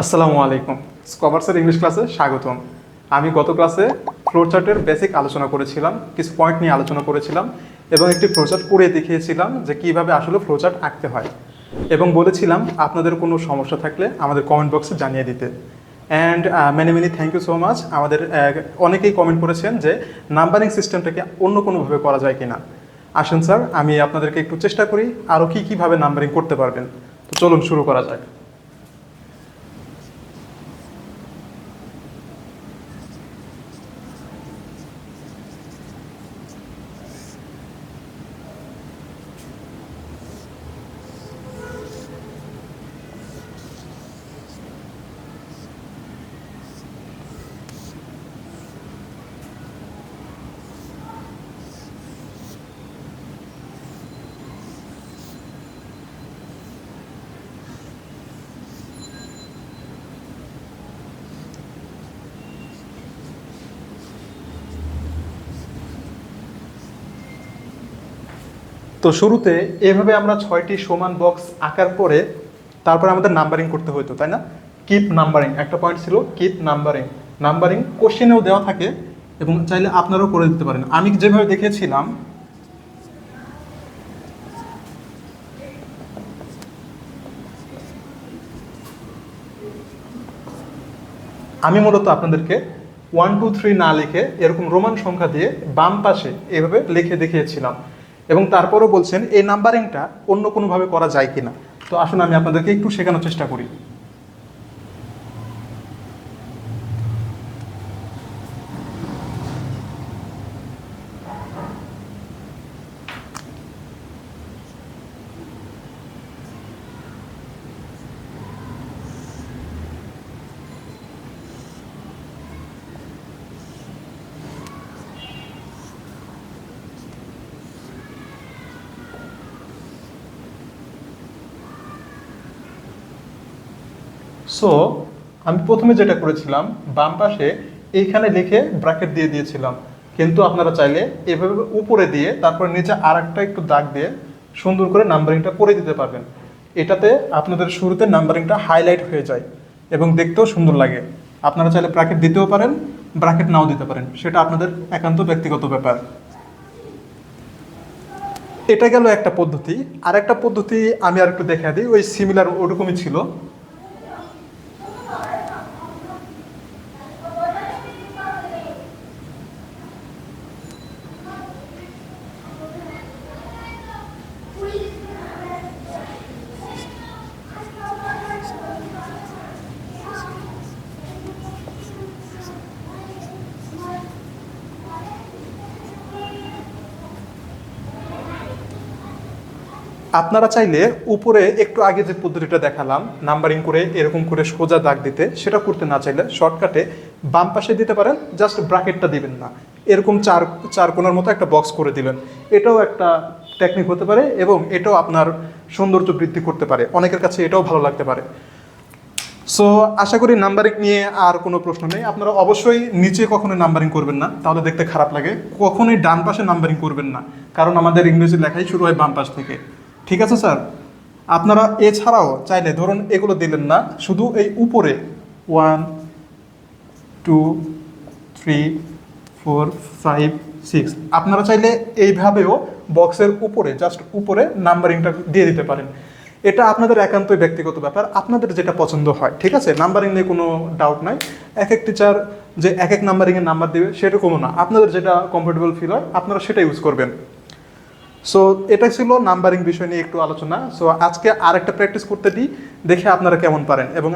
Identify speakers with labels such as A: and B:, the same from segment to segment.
A: আসসালামু আলাইকুম। স্কভার্সের ইংলিশ ক্লাসে স্বাগতম। আমি গত ক্লাসে ফ্লোচার্টের বেসিক আলোচনা করেছিলাম, কিছু পয়েন্ট নিয়ে আলোচনা করেছিলাম এবং একটি ফ্লোচার্ট করে দেখিয়েছিলাম যে কীভাবে আসলে ফ্লোচার্ট আঁকতে হয় এবং বলেছিলাম আপনাদের কোনো সমস্যা থাকলে আমাদের কমেন্ট বক্সে জানিয়ে দিতে। And many thank you so much. আমাদের অনেকেই কমেন্ট করেছেন যে নাম্বারিং সিস্টেমটাকে অন্য কোনোভাবে করা যায় কি না। আসুন স্যার, আমি আপনাদেরকে একটু চেষ্টা করি আরও কীভাবে নাম্বারিং করতে পারবেন। তো চলুন শুরু করা যাক। তো শুরুতে এভাবে আমরা 6টি সমান বক্স আঁকার পরে তারপরে আমাদের নাম্বারিং করতে হতো, তাই না? কিপ নাম্বারিং একটা পয়েন্ট ছিল, কিপ নাম্বারিং। নাম্বারিং কোশ্চেনেও দেওয়া থাকে এবং চাইলে আপনারাও করে দিতে পারেন। আমি যেভাবে দেখিয়েছিলাম আমি মূলত আপনাদেরকে 1 2 3 না লিখে এরকম রোমান সংখ্যা দিয়ে বাম পাশে এভাবে লিখে দেখিয়েছিলাম এবং তারপরও বলছেন এই নাম্বারিংটা অন্য কোনোভাবে করা যায় কিনা। তো আসুন আমি আপনাদেরকে একটু শেখানোর চেষ্টা করি। সো আমি প্রথমে যেটা করেছিলাম বাম পাশে এইখানে লিখে ব্র্যাকেট দিয়ে দিয়েছিলাম, কিন্তু আপনারা চাইলে এভাবে উপরে দিয়ে তারপর নিচে আর একটা একটু দাগ দিয়ে সুন্দর করে নাম্বারিংটা করে দিতে পারবেন। এটাতে আপনাদের শুরুতে নাম্বারিংটা হাইলাইট হয়ে যায় এবং দেখতেও সুন্দর লাগে। আপনারা চাইলে ব্র্যাকেট দিতেও পারেন, ব্র্যাকেট নাও দিতে পারেন, সেটা আপনাদের একান্ত ব্যক্তিগত ব্যাপার। এটা গেল একটা পদ্ধতি। আর একটা পদ্ধতি আমি আর একটু দেখা দিই, ওই সিমিলার ওরকমই ছিল। আপনারা চাইলে উপরে একটু আগে যে পদ্ধতিটা দেখালাম নাম্বারিং করে এরকম করে সোজা দাগ দিতে, সেটা করতে না চাইলে শর্টকাটে বাম পাশে দিতে পারেন, জাস্ট ব্র্যাকেটটা দিবেন না, এরকম চার কোণার মতো একটা বক্স করে দিলেন। এটাও একটা টেকনিক হতে পারে এবং এটাও আপনার সৌন্দর্য বৃদ্ধি করতে পারে, অনেকের কাছে এটাও ভালো লাগতে পারে। সো আশা করি নাম্বারিং নিয়ে আর কোনো প্রশ্ন নেই। আপনারা অবশ্যই নিচে কখনোই নাম্বারিং করবেন না, তাহলে দেখতে খারাপ লাগে। কখনোই ডান পাশে নাম্বারিং করবেন না, কারণ আমাদের ইংরেজি লেখাই শুরু হয় বাম পাশ থেকে। ঠিক আছে স্যার? আপনারা এছাড়াও চাইলে ধরুন এগুলো দিলেন না, শুধু এই উপরে 1 2 3 4 5 6 আপনারা চাইলে এইভাবেও বক্সের উপরে জাস্ট উপরে নাম্বারিংটা দিয়ে দিতে পারেন। এটা আপনাদের একান্তই ব্যক্তিগত ব্যাপার, আপনাদের যেটা পছন্দ হয়। ঠিক আছে, নাম্বারিং নিয়ে কোনো ডাউট নাই। এক এক টিচার যে এক এক নাম্বারিংয়ের নাম্বার দেবে সেরকমও না, আপনাদের যেটা কমফোর্টেবল ফিল হয় আপনারা সেটা ইউজ করবেন। সো এটা ছিল নাম্বারিং বিষয় নিয়ে একটু আলোচনা। সো আজকে আরেকটা প্র্যাকটিস করতে দিই, দেখে আপনারা কেমন পারেন। এবং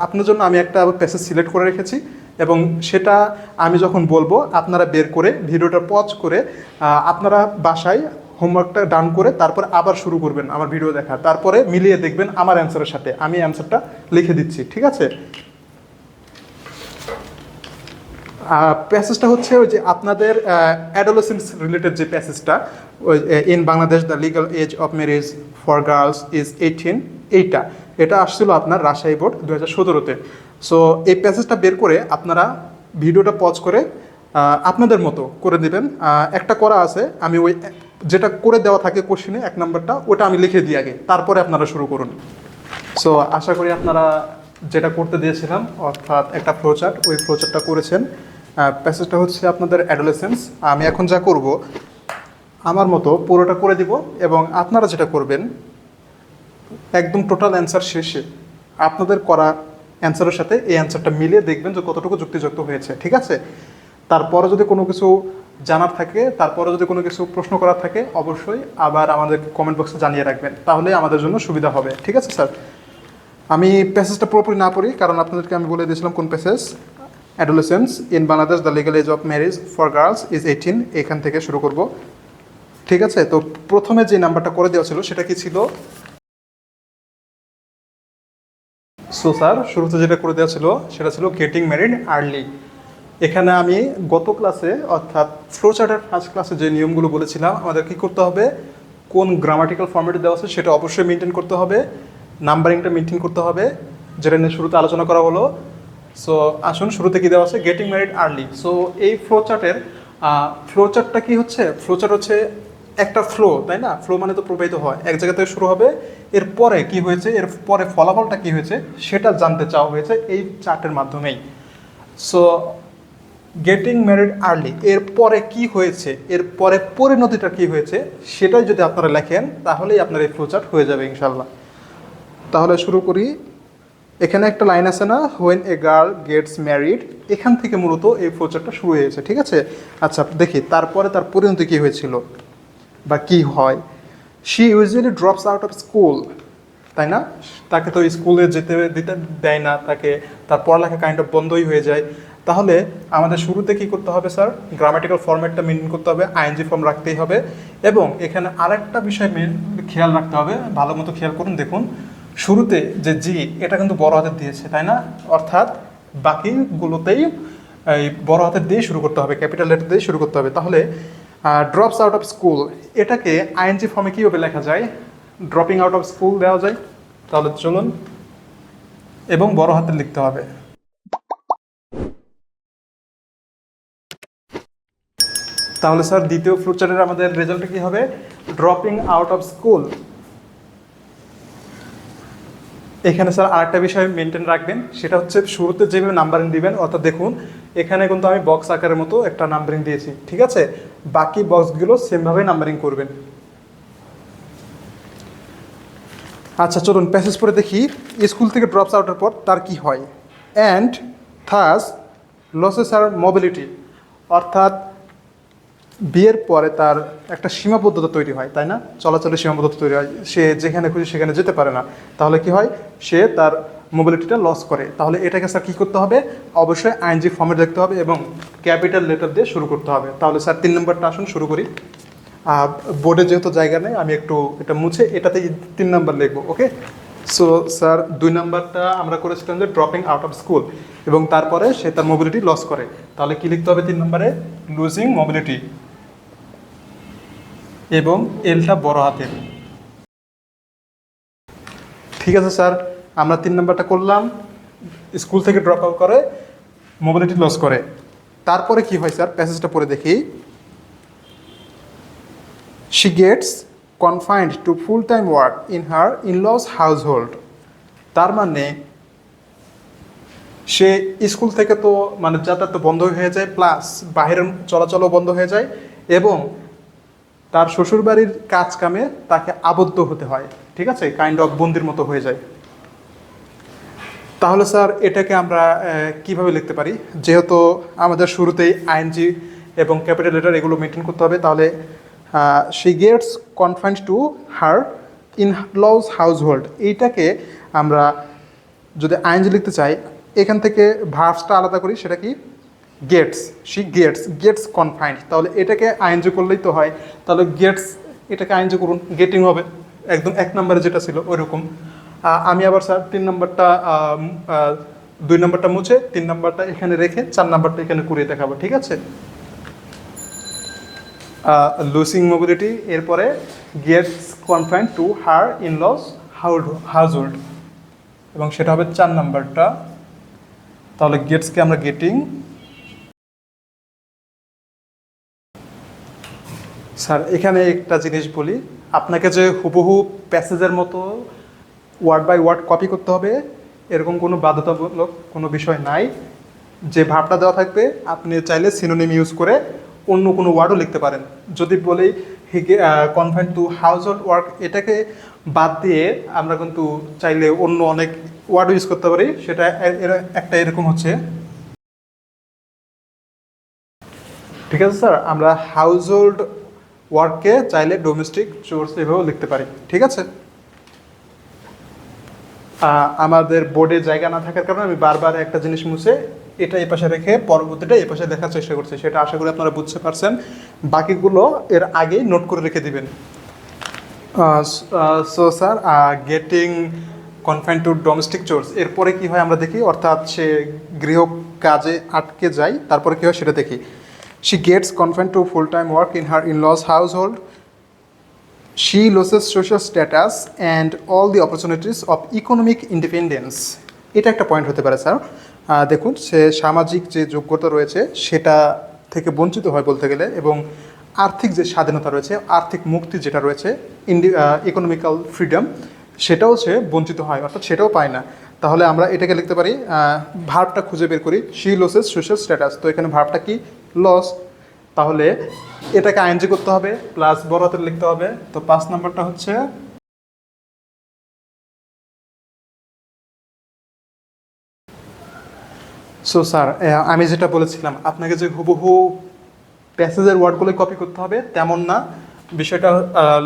A: আপনার জন্য আমি একটা প্যাসেজ সিলেক্ট করে রেখেছি এবং সেটা আমি যখন বলবো আপনারা বের করে ভিডিওটা পজ করে আপনারা বাসায় হোমওয়ার্কটা ডান করে তারপর আবার শুরু করবেন আমার ভিডিও দেখা, তারপরে মিলিয়ে দেখবেন আমার অ্যান্সারের সাথে। আমি অ্যান্সারটা লিখে দিচ্ছি, ঠিক আছে? প্যাসেজটা হচ্ছে ওই যে আপনাদের অ্যাডোলেসেন্স রিলেটেড যে প্যাসেজটা, ওই in Bangladesh the legal age of marriage for girls is 18, এটা আসছিল আপনার রাজশাহী বোর্ড 2017-তে। সো এই প্যাসেজটা বের করে আপনারা ভিডিওটা পজ করে আপনাদের মতো করে দেবেন। একটা করা আছে, আমি ওই যেটা করে দেওয়া থাকে কোশ্চেনে 1 নম্বরটা, ওটা আমি লিখে দিই আগে, তারপরে আপনারা শুরু করুন। সো আশা করি আপনারা যেটা করতে দিয়েছিলাম অর্থাৎ একটা ফ্লোচার্ট, ওই ফ্লোচার্টটা করেছেন। প্যাসেজটা হচ্ছে আপনাদের অ্যাডোলেসেন্স। আমি এখন যা করব আমার মতো পুরোটা করে দিব এবং আপনারা যেটা করবেন একদম টোটাল অ্যান্সার শেষে আপনাদের করা অ্যান্সারের সাথে এই অ্যান্সারটা মিলিয়ে দেখবেন যে কতটুকু যুক্তিযুক্ত হয়েছে, ঠিক আছে? তারপরে যদি কোনো কিছু জানার থাকে, তারপরে যদি কোনো কিছু প্রশ্ন করার থাকে, অবশ্যই আবার আমাদের কমেন্ট বক্সে জানিয়ে রাখবেন, তাহলে আমাদের জন্য সুবিধা হবে, ঠিক আছে স্যার? আমি প্যাসেজটা পুরোপুরি না পড়ি, কারণ আপনাদেরকে আমি বলে দিয়েছিলাম কোন passage. Adolescence in Bangladesh, the legal age of marriage for girls is 18, এখান থেকে শুরু করব, ঠিক আছে? তো প্রথমে যে নাম্বারটা করে দেওয়া ছিল সেটা কি ছিল? সো স্যার, শুরুতে যেটা করে দেওয়া ছিল সেটা ছিল গেটিং ম্যারিড আর্লি। এখানে আমি গত ক্লাসে অর্থাৎ ফ্লোচার্টের ফার্স্ট ক্লাসে যে নিয়মগুলো বলেছিলাম, আমাদের কী করতে হবে, কোন গ্রামাটিক্যাল ফর্মেটে দেওয়া আছে সেটা অবশ্যই মেনটেন করতে হবে, নাম্বারিংটা মেনটেন করতে হবে, যেটা নিয়ে শুরুতে আলোচনা করা হলো। সো আসুন, শুরুতে কী দেওয়া আছে, গেটিং ম্যারিড আর্লি। সো এই ফ্লোচার্টটা কী হচ্ছে? ফ্লোচার্ট হচ্ছে একটা ফ্লো, তাই না? ফ্লো মানে তো প্রবাহিত হয়, এক জায়গা থেকে শুরু হবে, এরপরে কি হয়েছে, এর পরে ফলাফলটা কি হয়েছে সেটা জানতে চাওয়া হয়েছে এই চার্টের মাধ্যমেই। সো গেটিং ম্যারিড আর্লি, এরপরে কি হয়েছে, এরপরে পরিণতিটা কি হয়েছে সেটাই যদি আপনারা লেখেন তাহলেই আপনার এই ফ্লোচার্ট হয়ে যাবে ইনশাল্লাহ। তাহলে শুরু করি। এখানে একটা লাইন আছে না, when a girl gets married, এখান থেকে মূলত এই ফ্লোচার্টটা শুরু হয়েছে, ঠিক আছে? আচ্ছা দেখি তারপরে তার পরিণতি কী হয়েছিল বা কি হয়। She usually drops out of school, তাই না? তাকে তো স্কুলে যেতে দিতে দেয় না, তাকে তার পড়ালেখা কাইন্ড অফ বন্ধই হয়ে যায়। তাহলে আমাদের শুরুতে কি করতে হবে স্যার? গ্রামাটিক্যাল ফর্মেটটা মেনটেন করতে হবে, আইএনজি ফর্ম রাখতেই হবে। এবং এখানে আরেকটা বিষয় খেয়াল রাখতে হবে, ভালো মতো খেয়াল করুন, দেখুন শুরুতে যে জি, এটা কিন্তু বড় হাতের দিয়েছে, তাই না? অর্থাৎ বাকিগুলোতেই এই বড় হাতের দিয়ে শুরু করতে হবে, ক্যাপিটাল লেটার দিয়ে শুরু করতে হবে। তাহলে ড্রপস আউট অফ স্কুল, এটাকে আইএনজি ফর্মে কীভাবে লেখা যায়? ড্রপিং আউট অফ স্কুল দেওয়া যায়। তাহলে চলুন, এবং বড় হাতে লিখতে হবে। তাহলে স্যার দ্বিতীয় ফ্লোচার্টের আমাদের রেজাল্টটা কি হবে? Dropping out of school. এখানে স্যার আরেকটা বিষয় মেনটেন রাখবেন, সেটা হচ্ছে শুরুতে যেভাবে নাম্বারিং দিবেন, অর্থাৎ দেখুন এখানে কিন্তু আমি বক্স আকারের মতো একটা নাম্বারিং দিয়েছি, ঠিক আছে? বাকি বক্সগুলো সেমভাবেই নাম্বারিং করবেন। আচ্ছা চলুন প্যাসেজ পরে দেখি। স্কুল থেকে ড্রপস আউটের পর তার কি হয়? And thus loses her mobility, অর্থাৎ বিয়ের পরে তার একটা সীমাবদ্ধতা তৈরি হয়, তাই না? চলাচলের সীমাবদ্ধতা তৈরি হয়, সে যেখানে খুশি সেখানে যেতে পারে না। তাহলে কি হয়? সে তার মোবিলিটিটা লস করে। তাহলে এটাকে স্যার কী করতে হবে? অবশ্যই আইএনজি ফর্মে দেখতে হবে এবং ক্যাপিটাল লেটার দিয়ে শুরু করতে হবে। তাহলে স্যার 3 নম্বরটা আসুন শুরু করি। বোর্ডে যেহেতু জায়গা নেই, আমি একটু এটা মুছে এটাতে 3 নম্বর লিখবো, ওকে? সো স্যার 2 নম্বরটা আমরা করেছিলাম যে ড্রপিং আউট অফ স্কুল, এবং তারপরে সে তার মোবিলিটি লস করে। তাহলে কী লিখতে হবে 3 নম্বরে? লুজিং মোবিলিটি, এবং এলটা বড় হাতের। ঠিক আছে স্যার, আমরা 3 নম্বরটা করলাম, স্কুল থেকে ড্রপ আউট করে মোবিলিটি লস করে। তারপরে কি হয় স্যার? প্যাসেজটা পড়ে দেখি। She gets confined to full-time work in her in-laws household. তার মানে সে স্কুল থেকে তো মানে যাতায়াত তো বন্ধ হয়ে যায়, প্লাস বাইরের চলাচলও বন্ধ হয়ে যায়, এবং তার শ্বশুরবাড়ির কাজ কামে তাকে আবদ্ধ হতে হয়, ঠিক আছে? কাইন্ড অফ বন্দির মতো হয়ে যায়। তাহলে স্যার এটাকে আমরা কিভাবে লিখতে পারি? যেহেতু আমাদের শুরুতেই আইএনজি এবং ক্যাপিটাল লেটার এগুলো মেনটেন করতে হবে, তাহলে she gets confined to her in-laws household, এইটাকে আমরা যদি আইএনজি লিখতে চাই, এখান থেকে ভার্বসটা আলাদা করি, সেটা কি? গেটস। শি গেটস কনফাইন্ড, তাহলে এটাকে আইএনজি করলেই তো হয়। তাহলে গেটস, এটাকে আইএনজি করুন, গেটিং হবে, একদম 1 নম্বরে যেটা ছিল ওইরকম। আমি আবার স্যার 3 নম্বরটা 2 নম্বরটা মুছে 3 নম্বরটা এখানে রেখে 4 নম্বরটা এখানে করিয়ে দেখাবো, ঠিক আছে? লুজিং মোবিলিটি, এরপরে gets confined to her in-laws household, এবং সেটা হবে 4 নম্বরটা। তাহলে গেটসকে আমরা গেটিং। স্যার এখানে একটা জিনিস বলি, আপনাকে যে হুবহু প্যাসেজের মতো ওয়ার্ড বাই ওয়ার্ড কপি করতে হবে এরকম কোনো বাধ্যতামূলক কোনো বিষয় নাই। যে ভার্বটা দেওয়া থাকবে আপনি চাইলে সিনোনিম ইউজ করে অন্য কোনো ওয়ার্ডও লিখতে পারেন। যদি বলি he confined to household work, এটাকে বাদ দিয়ে আমরা কিন্তু চাইলে অন্য অনেক ওয়ার্ডও ইউজ করতে পারি। সেটা একটা এরকম হচ্ছে, ঠিক আছে স্যার, আমরা হাউস হোল্ড ওয়ার্ককে চাইলে ডোমেস্টিক চোর্স এভাবেও লিখতে পারি। ঠিক আছে, আমাদের বোর্ডে জায়গা না থাকার কারণে আমি বারবার একটা জিনিস মুছে এটা এই পাশে রেখে পরবর্তীটা এই পাশে দেখার চেষ্টা করছি, সেটা আশা করি আপনারা বুঝতে পারছেন। বাকিগুলো এর আগেই নোট করে রেখে দিবেন। So sir, getting confined two domestic chores এরপরে কি হয় আমরা দেখি, অর্থাৎ সে গৃহ কাজে আটকে যায়, তারপরে কি হয় সেটা দেখি। She gets confined to full time work in her in laws household, she loses social status and all the opportunities of economic independence। এটা একটা পয়েন্ট হতে পারে স্যার। দেখুন, সে সামাজিক যে যোগ্যতা রয়েছে সেটা থেকে বঞ্চিত হয় বলতে গেলে, এবং আর্থিক যে স্বাধীনতা রয়েছে, আর্থিক মুক্তি যেটা রয়েছে, ইকোনমিক্যাল ফ্রিডম, সেটাও সে বঞ্চিত হয়, অর্থাৎ সেটাও পায় না। তাহলে আমরা এটাকে লিখতে পারি, ভার্বটা খুঁজে বের করি, শি লসেস সোশ্যাল স্ট্যাটাস। তো এখানে ভার্বটা কি? লস। তাহলে এটাকে আইএনজি করতে হবে, প্লাস বড় হাতের লিখতে হবে। তো 5 নম্বরটা হচ্ছে সো স্যার, আমি যেটা বলেছিলাম আপনাকে যে হুবহু প্যাসেজের ওয়ার্ডগুলো কপি করতে হবে তেমন না। বিষয়টা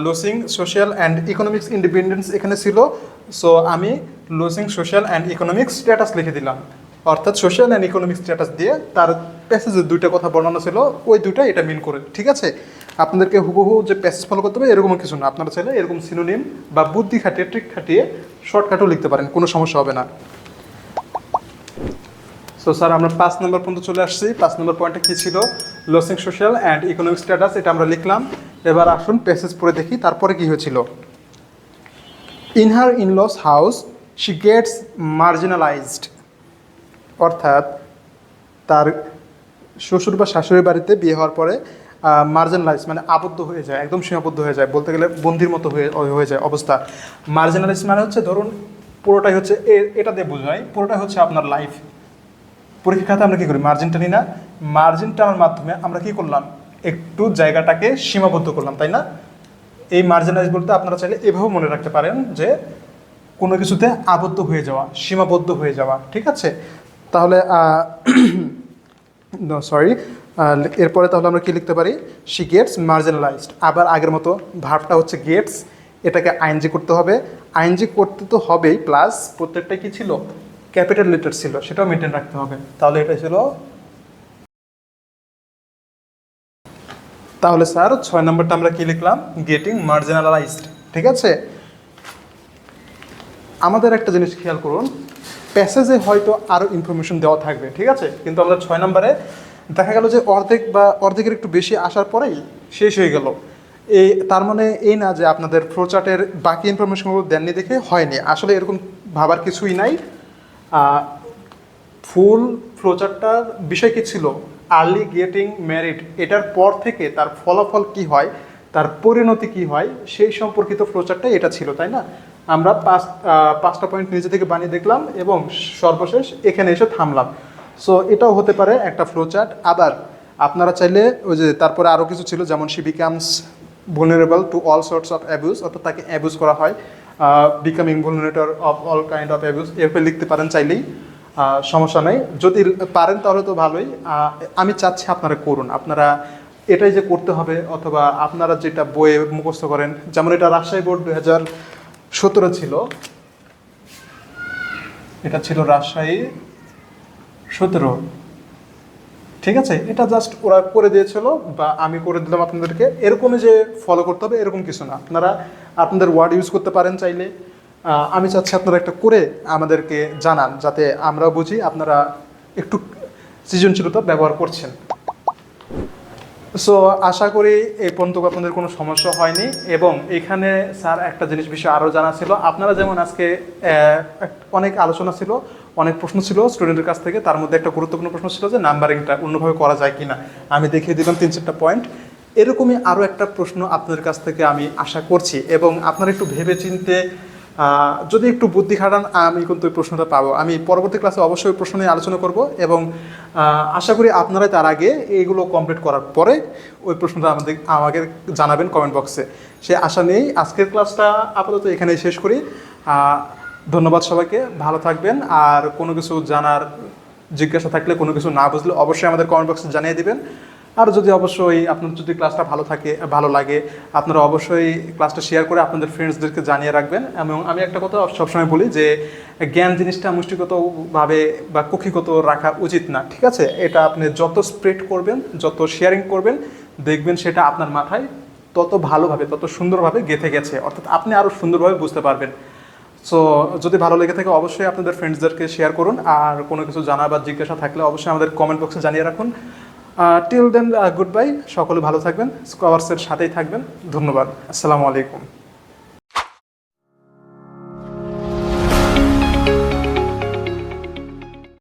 A: losing social and economics independence এখানে ছিল, সো আমি losing social and economics status লিখে দিলাম। অর্থাৎ সোশ্যাল অ্যান্ড ইকোনমিক্স স্ট্যাটাস দিয়ে তার প্যাসেজের দুইটা কথা বর্ণনা ছিল, ওই দুইটা এটা মিন করে। ঠিক আছে, আপনাদেরকে হুবহু যে প্যাসেজ ফলো করতে হবে এরকম কিছু না, আপনারা চাইলে এরকম সিনোনিম বা বুদ্ধি খাটিয়ে ট্রিক খাটিয়ে শর্টকাটও লিখতে পারেন, কোনো সমস্যা হবে না। সো স্যার, আমরা 5 নম্বর পর্যন্ত চলে আসছি। 5 নম্বর পয়েন্টটা কী ছিল? Losing social and economic status, এটা আমরা লিখলাম। এবার আসুন প্যাসেজ পড়ে দেখি তারপরে কী হয়েছিল। In her in laws house she gets marginalized, অর্থাৎ তার শ্বশুর বা শাশুড়ির বাড়িতে বিয়ে হওয়ার পরে মার্জিনালাইজ মানে আবদ্ধ হয়ে যায়, একদম সীমাবদ্ধ হয়ে যায়, বলতে গেলে বন্দির মতো হয়ে যায় অবস্থা। মার্জিনালাইজ মানে হচ্ছে ধরুন পুরোটাই হচ্ছে এটা দিয়ে বোঝায় পুরোটাই হচ্ছে আপনার লাইফ। পরীক্ষা খাতে আমরা কী করি? মার্জিন টানি না? মার্জিন টানার মাধ্যমে আমরা কী করলাম? একটু জায়গাটাকে সীমাবদ্ধ করলাম, তাই না? এই মার্জিনালাইজ বলতে আপনারা চাইলে এভাবেও মনে রাখতে পারেন যে কোনো কিছুতে আবদ্ধ হয়ে যাওয়া, সীমাবদ্ধ হয়ে যাওয়া। ঠিক আছে, তাহলে সরি, এরপরে তাহলে আমরা কী লিখতে পারি? She gets marginalised. আবার আগের মতো ভার্বটা হচ্ছে গেটস, এটাকে আইএনজি করতে হবে। আইএনজি করতে তো হবেই, প্লাস প্রত্যেকটা কী ছিল? ক্যাপিটাল লেটার ছিল, সেটাও মেনটেন রাখতে হবে। তাহলে এটা ছিল, তাহলে স্যার 6 নম্বরটা আমরা কি লিখলাম? Getting marginalised. ঠিক আছে, আমাদের একটা জিনিস খেয়াল করুন, প্যাসেজে হয়তো আরও ইনফরমেশন দেওয়া থাকবে, ঠিক আছে, কিন্তু আমাদের 6 নম্বরে দেখা গেল যে অর্ধেক বা অর্ধেকের একটু বেশি আসার পরেই শেষ হয়ে গেল। তার মানে এই না যে আপনাদের ফ্লোচার্টের বাকি ইনফরমেশনগুলো দেননি দেখে হয়নি, আসলে এরকম ভাবার কিছুই নাই। ফুল ফ্লোচার্টটার বিষয় কী ছিল? আর্লি গেটিং ম্যারিড, এটার পর থেকে তার ফলাফল কি হয়, তার পরিণতি কি হয়, সেই সম্পর্কিত ফ্লোচার্টটা এটা ছিল, তাই না? আমরা 5টা পয়েন্ট নিজে থেকে বানিয়ে দেখলাম এবং সর্বশেষ এখানে এসে থামলাম। সো এটাও হতে পারে একটা ফ্লোচার্ট। আবার আপনারা চাইলে ওই যে তারপরে আরও কিছু ছিল, যেমন she becomes vulnerable to all sorts of abuse, অর্থাৎ তাকে অ্যাবিউজ করা হয়, becoming vulnerable of all kind of abuse, এরপরে লিখতে পারেন চাইলেই, সমস্যা নেই। যদি পারেন তাহলে তো ভালোই, আমি চাচ্ছি আপনারা করুন। আপনারা এটাই যে করতে হবে, অথবা আপনারা যেটা বইয়ে মুখস্থ করেন, যেমন এটা রাজশাহী বোর্ড 2017 ছিল, এটা ছিল রাজশাহী 17। ঠিক আছে, এটা জাস্ট ওরা করে দিয়েছিল বা আমি করে দিলাম আপনাদেরকে, এরকমই যে ফলো করতে হবে এরকম কিছু না। আপনারা আপনাদের ওয়ার্ড ইউজ করতে পারেন চাইলে। আমি চাচ্ছি আপনারা একটা করে আমাদেরকে জানান, যাতে আমরা বুঝি আপনারা একটু সৃজনশীলতা ব্যবহার করছেন। সো আশা করি এই পর্যন্ত আপনাদের কোনো সমস্যা হয়নি। এবং এখানে স্যার একটা জিনিস বিষয় আরও জানা ছিল, আপনারা যেমন আজকে অনেক আলোচনা ছিল, অনেক প্রশ্ন ছিল স্টুডেন্টের কাছ থেকে, তার মধ্যে একটা গুরুত্বপূর্ণ প্রশ্ন ছিল যে নাম্বারিংটা অন্যভাবে করা যায় কি না। আমি দেখিয়ে দিলাম 3-4টা পয়েন্ট। এরকমই আরও একটা প্রশ্ন আপনাদের কাছ থেকে আমি আশা করছি, এবং আপনারা একটু ভেবে চিনতে যদি একটু বুদ্ধি খাটান আমি কিন্তু ওই প্রশ্নটা পাবো। আমি পরবর্তী ক্লাসে অবশ্যই ওই প্রশ্ন নিয়ে আলোচনা করব এবং আশা করি আপনারাই তার আগে এইগুলো কমপ্লিট করার পরে ওই প্রশ্নটা আমাকে জানাবেন কমেন্ট বক্সে। সে আশা নেই আজকের ক্লাসটা আপাতত এখানেই শেষ করি। ধন্যবাদ সবাইকে, ভালো থাকবেন। আর কোনো কিছু জানার জিজ্ঞাসা থাকলে, কোনো কিছু না বুঝলে অবশ্যই আমাদের কমেন্ট বক্সে জানিয়ে দিবেন। আর যদি অবশ্যই আপনার যদি ক্লাসটা ভালো লাগে, আপনারা অবশ্যই ক্লাসটা শেয়ার করে আপনাদের ফ্রেন্ডসদেরকে জানিয়ে রাখবেন। এবং আমি একটা কথা সবসময় বলি যে জ্ঞান জিনিসটা মুষ্টিগতভাবে বা কক্ষিগত রাখা উচিত না, ঠিক আছে? এটা আপনি যত স্প্রেড করবেন, যত শেয়ারিং করবেন, দেখবেন সেটা আপনার মাথায় তত ভালোভাবে, তত সুন্দরভাবে গেঁথে গেছে, অর্থাৎ আপনি আরও সুন্দরভাবে বুঝতে পারবেন। সো যদি ভালো লেগে থাকে অবশ্যই আপনাদের ফ্রেন্ডসদেরকে শেয়ার করুন। আর কোনো কিছু জানা বা জিজ্ঞাসা থাকলে অবশ্যই আমাদের কমেন্ট বক্সে জানিয়ে রাখুন। টিল দেন গুড বাই, সকলে ভালো থাকবেন, স্কলার্সের সাথেই থাকবেন। ধন্যবাদ, আসসালামু আলাইকুম।